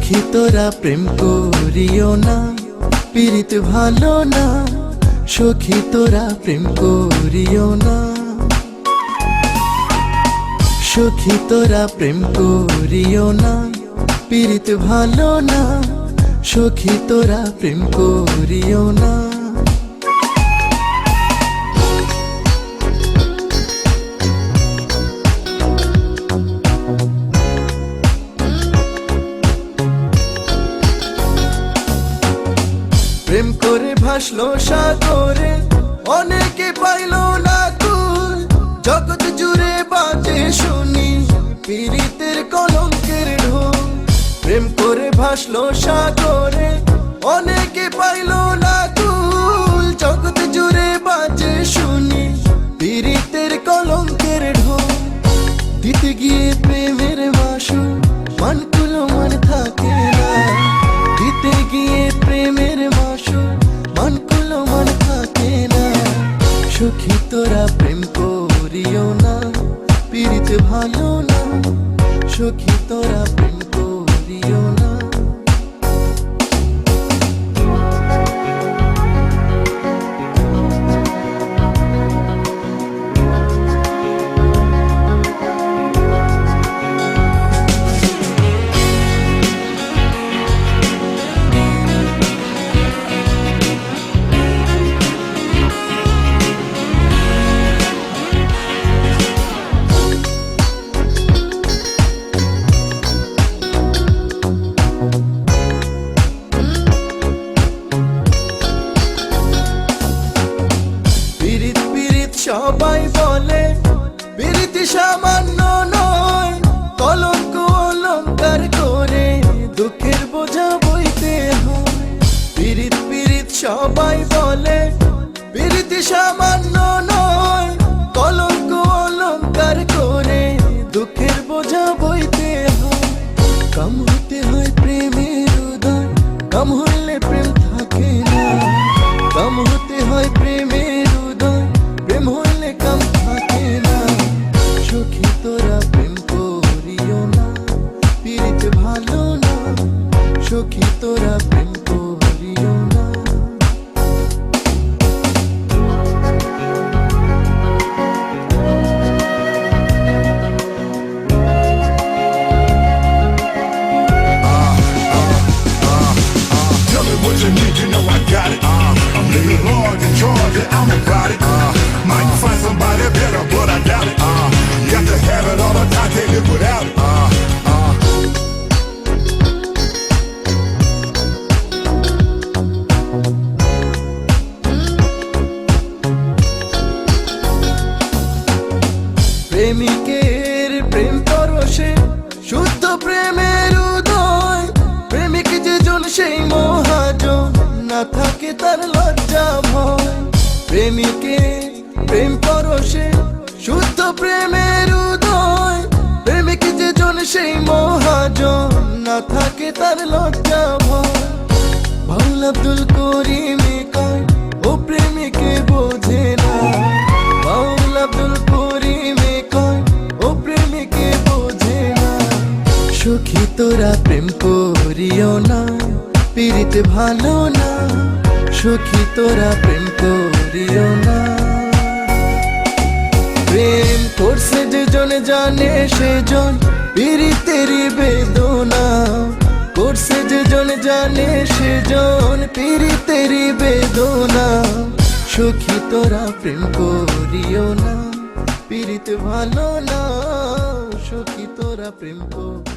সখী তোরা প্রেম করিও না, পীড়িত ভালো না। সখী তোরা প্রেম করিও না, সখী তোরা প্রেম করিও না, পীড়িত ভালো না। সখী তোরা প্রেম করিও না। প্রেম করে ভাসলো সাগরে, অনেকে পাইলো না কুল। জগৎ জুড়ে বাজে শুনি পীড়িতের কলঙ্কের ঢোল। প্রেম করে ভাসলো সাগরে, অনেকে পাইলো না কুল। জগৎ জুড়ে বাজে শুনি পীড়িতের কলঙ্কের ঢোল। দিতে গিয়ে প্রেমের মাসু মানকুলো মান থাকে না। দিতে গিয়ে প্রেমের মাসু মানকুলো মান থাকে না। সখী তোরা প্রেম করিও না, পীড়িত ভালো না। সখী তোরা প্রেম করিও না। সবাই বলে পীড়িত সামান্য নয়, কলঙ্ক অলঙ্কার করে দুঃখের বোঝা বইতে হয়। পীড়িত পীড়িত সবাই বলে পীড়িত সামান্য নয়, কলঙ্ক অলঙ্কার করে দুঃখের বোঝা বইতে হয়। কাম হতে হয় প্রেমের উদয়, কাম হইলে প্রেম থাকে না। কাম হতে হয় প্রেমের উদয়, প্রেম হইলে কাম থাকে না। সখী তোরা প্রেম করিও না, পীড়িত ভালো না। সখী তোরা প্রেম করিও না। Tell me what you need, you know I got it. I'm living large in charge, and I'm about it. Might find somebody better, but I doubt it. Got to have it all the time, can't live without it. প্রেমিকের প্রেম পরশে শুদ্ধ প্রেমের উদয়। প্রেমিক যেজন সেই মহাজন, না থাকে তার লজ্জা ভয়। প্রেমিকের প্রেম পরশে শুদ্ধ প্রেমের উদয়। প্রেমিক যেজন সেই মহাজন, না থাকে তার লজ্জা ভয়। বাউল আব্দুল করিমে কয় ও প্রেমিকে বোঝে না। বাউল আব্দুল করিমে কয় ও প্রেমিকে বোঝে না। সখী তোরা প্রেম করিও না, পীড়িত ভালো না। সখী তোরা প্রেম করিও না। প্রেম করছে যেজন জানে সেজন পীড়িতেরই বেদনা। করছে যেজন জানে সেজন পীড়িতেরই বেদনা। সখী তোরা প্রেম করিও না, পীড়িত ভালো না। সখী তোরা প্রেম করিও না।